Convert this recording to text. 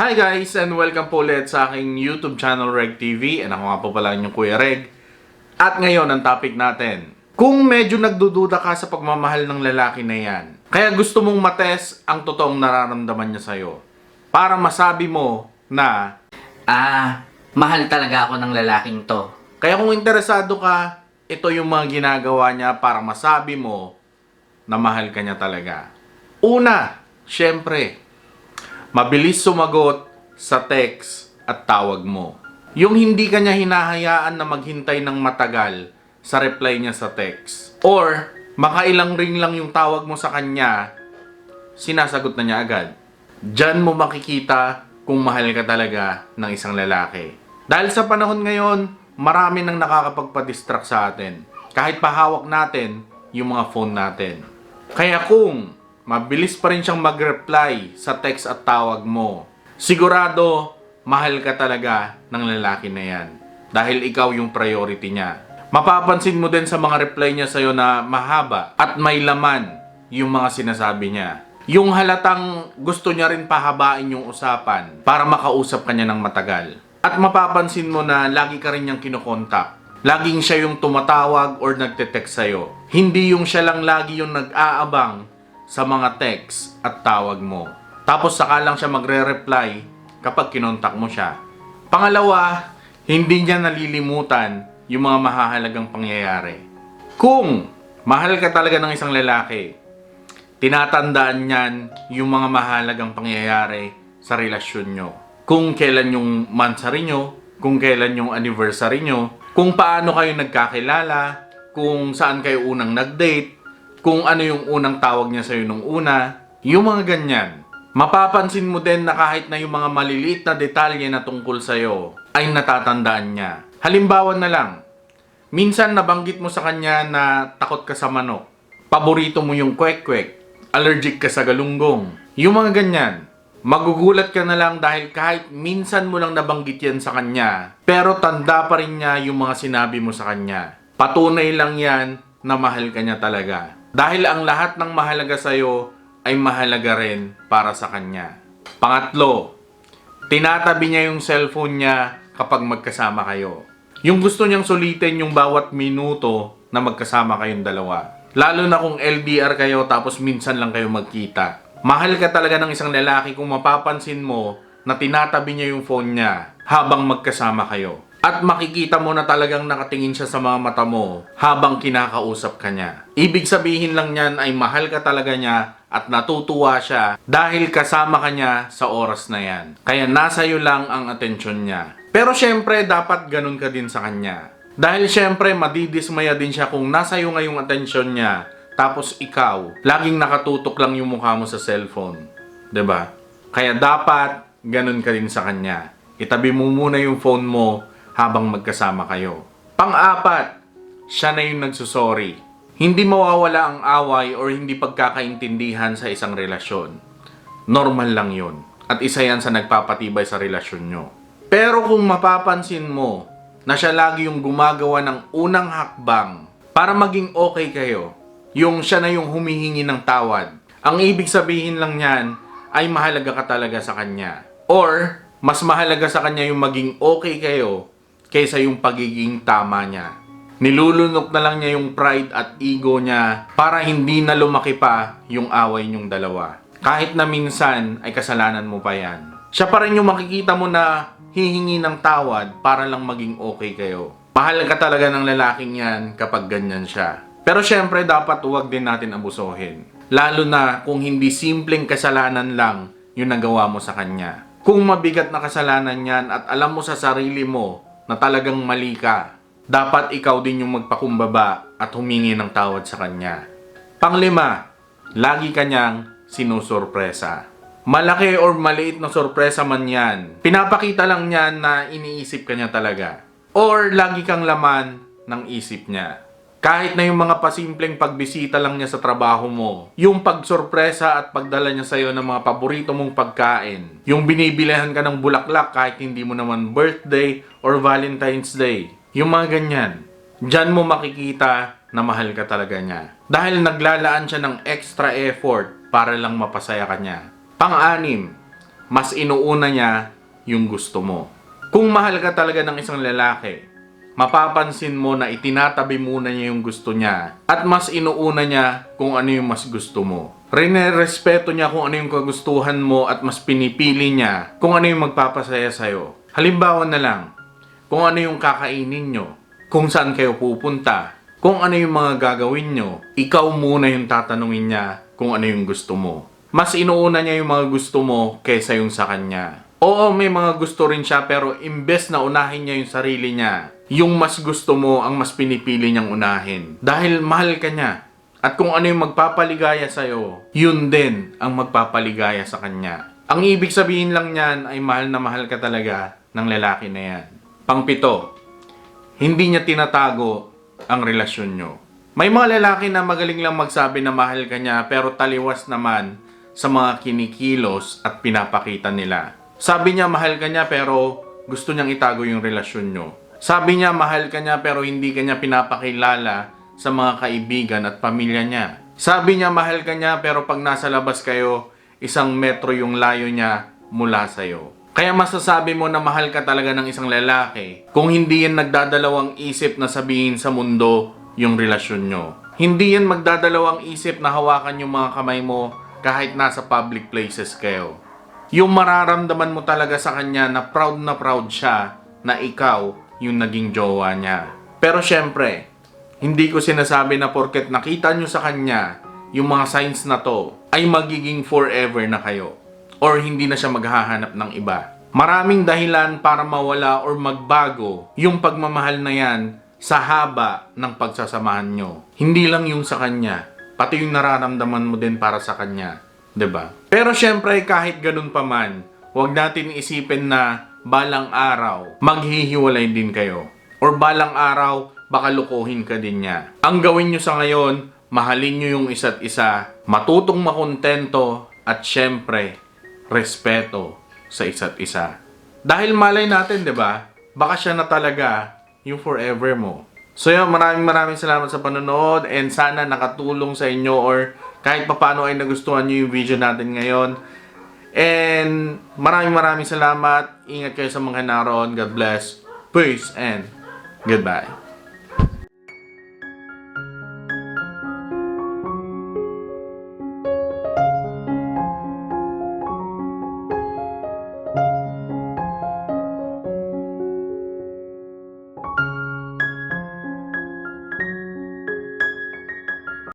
Hi guys and welcome po ulit sa aking YouTube channel Reg TV, and ako nga po pala inyong Kuya Reg. At ngayon ang topic natin, kung medyo nagdududa ka sa pagmamahal ng lalaki na yan, kaya gusto mong matest ang totoong nararamdaman niya sa'yo para masabi mo na mahal talaga ako ng lalaking to. kaya kung interesado ka, ito yung mga ginagawa niya para masabi mo na mahal ka niya talaga. Una, syempre, mabilis sumagot sa text at tawag mo. Yung hindi ka niya hinahayaan na maghintay ng matagal sa reply niya sa text. Or, makailang ring lang yung tawag mo sa kanya, sinasagot na niya agad. Diyan mo makikita kung mahal ka talaga ng isang lalaki. Dahil sa panahon ngayon, marami nang nakakapagpa-distract sa atin. Kahit pahawak natin yung mga phone natin. Kaya kung mabilis pa rin siyang mag-reply sa text at tawag mo, sigurado, mahal ka talaga ng lalaki na yan. Dahil ikaw yung priority niya. Mapapansin mo din sa mga reply niya sa'yo na mahaba at may laman yung mga sinasabi niya. Yung halatang gusto niya rin pahabain yung usapan para makausap ka niya ng matagal. At mapapansin mo na lagi ka rin niyang kinokontak. Laging siya yung tumatawag or nagte-text sa'yo. Hindi yung siya lang lagi yung nag-aabang sa mga text at tawag mo. Tapos saka lang siya magre-reply kapag kinontak mo siya. Pangalawa, hindi niya nalilimutan yung mga mahahalagang pangyayari. Kung mahal ka talaga ng isang lalaki, tinatandaan niyan yung mga mahalagang pangyayari sa relasyon nyo. Kung kailan yung monthsary nyo, kung kailan yung anniversary nyo, kung paano kayo nagkakilala, kung saan kayo unang nag-date, kung ano yung unang tawag niya sa'yo nung una, yung mga ganyan. Mapapansin mo din na kahit na yung mga maliliit na detalye na tungkol sa'yo ay natatandaan niya. Halimbawa na lang, minsan nabanggit mo sa kanya na takot ka sa manok, paborito mo yung kwek-kwek, allergic ka sa galunggong, yung mga ganyan. Magugulat ka na lang dahil kahit minsan mo lang nabanggit yan sa kanya, pero tanda pa rin niya yung mga sinabi mo sa kanya. Patunay lang yan na mahal ka niya talaga. Dahil ang lahat ng mahalaga sa'yo ay mahalaga rin para sa kanya. Pangatlo, tinatabi niya yung cellphone niya kapag magkasama kayo. Yung gusto niyang sulitin yung bawat minuto na magkasama kayong dalawa. Lalo na kung LDR kayo tapos minsan lang kayo magkita. Mahal ka talaga ng isang lalaki kung mapapansin mo na tinatabi niya yung phone niya habang magkasama kayo. At makikita mo na talagang nakatingin siya sa mga mata mo habang kinakausap ka niya. Ibig sabihin lang niyan ay mahal ka talaga niya at natutuwa siya dahil kasama ka niya sa oras na yan. Kaya nasa iyo lang ang atensyon niya. Pero syempre dapat ganun ka din sa kanya. Dahil syempre madidismaya din siya kung nasa iyo ngayong atensyon niya tapos ikaw, laging nakatutok lang yung mukha mo sa cellphone. 'Di ba? Kaya dapat ganun ka din sa kanya. Itabi mo muna yung phone mo habang magkasama kayo. Pang-apat, siya na yung nagsusorry. Hindi mawawala ang away or hindi pagkakaintindihan sa isang relasyon. Normal lang yun. At isa yan sa nagpapatibay sa relasyon nyo. Pero kung mapapansin mo na siya lagi yung gumagawa ng unang hakbang para maging okay kayo, yung siya na yung humihingi ng tawad, ang ibig sabihin lang niyan ay mahalaga ka talaga sa kanya. Or, mas mahalaga sa kanya yung maging okay kayo kaysa yung pagiging tama niya. Nilulunok na lang niya yung pride at ego niya para hindi na lumaki pa yung away niyong dalawa. Kahit na minsan ay kasalanan mo pa yan. Siya pa rin yung makikita mo na hihingi ng tawad para lang maging okay kayo. Mahal ka talaga ng lalaking yan kapag ganyan siya. Pero syempre dapat huwag din natin abusuhin. Lalo na kung hindi simpleng kasalanan lang yung nagawa mo sa kanya. Kung mabigat na kasalanan yan at alam mo sa sarili mo na talagang mali ka, dapat ikaw din yung magpakumbaba at humingi ng tawad sa kanya. Panglima, lagi kanyang sinusurpresa. Malaki or maliit na sorpresa man yan, pinapakita lang niyan na iniisip ka niya talaga. Or lagi kang laman ng isip niya. Kahit na yung mga pasimpleng pagbisita lang niya sa trabaho mo, yung pagsorpresa at pagdala niya sa'yo ng mga paborito mong pagkain, yung binibilihan ka ng bulaklak kahit hindi mo naman birthday or Valentine's Day, yung mga ganyan, dyan mo makikita na mahal ka talaga niya. Dahil naglalaan siya ng extra effort para lang mapasaya ka niya. Pang-anim, mas inuuna niya yung gusto mo. Kung mahal ka talaga ng isang lalaki, mapapansin mo na itinatabi muna niya yung gusto niya at mas inuuna niya kung ano yung mas gusto mo. Respeto niya kung ano yung kagustuhan mo at mas pinipili niya kung ano yung magpapasaya sa'yo. Halimbawa na lang, kung ano yung kakainin nyo, kung saan kayo pupunta, kung ano yung mga gagawin nyo, ikaw muna yung tatanungin niya kung ano yung gusto mo. Mas inuuna niya yung mga gusto mo kaysa yung sa kanya. Oo, may mga gusto rin siya pero imbes na unahin niya yung sarili niya, yung mas gusto mo ang mas pinipili niyang unahin. Dahil mahal ka niya. At kung ano yung magpapaligaya sa'yo, yun din ang magpapaligaya sa kanya. Ang ibig sabihin lang niyan ay mahal na mahal ka talaga ng lalaki na yan. Pangpito, hindi niya tinatago ang relasyon nyo. May mga lalaki na magaling lang magsabi na mahal ka niya pero taliwas naman sa mga kinikilos at pinapakita nila. Sabi niya mahal ka niya pero gusto niyang itago yung relasyon nyo. Sabi niya mahal ka niya pero hindi ka niya pinapakilala sa mga kaibigan at pamilya niya. Sabi niya mahal ka niya pero pag nasa labas kayo, 1 metro yung layo niya mula sa'yo. Kaya masasabi mo na mahal ka talaga ng isang lalaki kung hindi yan nagdadalawang isip na sabihin sa mundo yung relasyon nyo. Hindi yan magdadalawang isip na hawakan yung mga kamay mo kahit nasa public places kayo. Yung mararamdaman mo talaga sa kanya na proud siya na ikaw yung naging jowa niya. Pero syempre, hindi ko sinasabi na porket nakita nyo sa kanya yung mga signs na to ay magiging forever na kayo or hindi na siya maghahanap ng iba. Maraming dahilan para mawala or magbago yung pagmamahal na yan sa haba ng pagsasamahan nyo. Hindi lang yung sa kanya, pati yung nararamdaman mo din para sa kanya. 'Di ba? Pero syempre kahit ganun pa man, huwag natin isipin na balang araw maghihiwalay din kayo. Or balang araw baka lukuhin ka din niya. Ang gawin nyo sa ngayon, mahalin nyo yung isa't isa, matutong makontento at syempre respeto sa isa't isa. Dahil malay natin, 'di ba? Baka siya na talaga yung forever mo. So yun, maraming salamat sa panonood and sana nakatulong sa inyo or kahit papaano ay nagustuhan nyo yung video natin ngayon. And maraming salamat. Ingat kayo sa mga naroon. God bless. Peace and goodbye.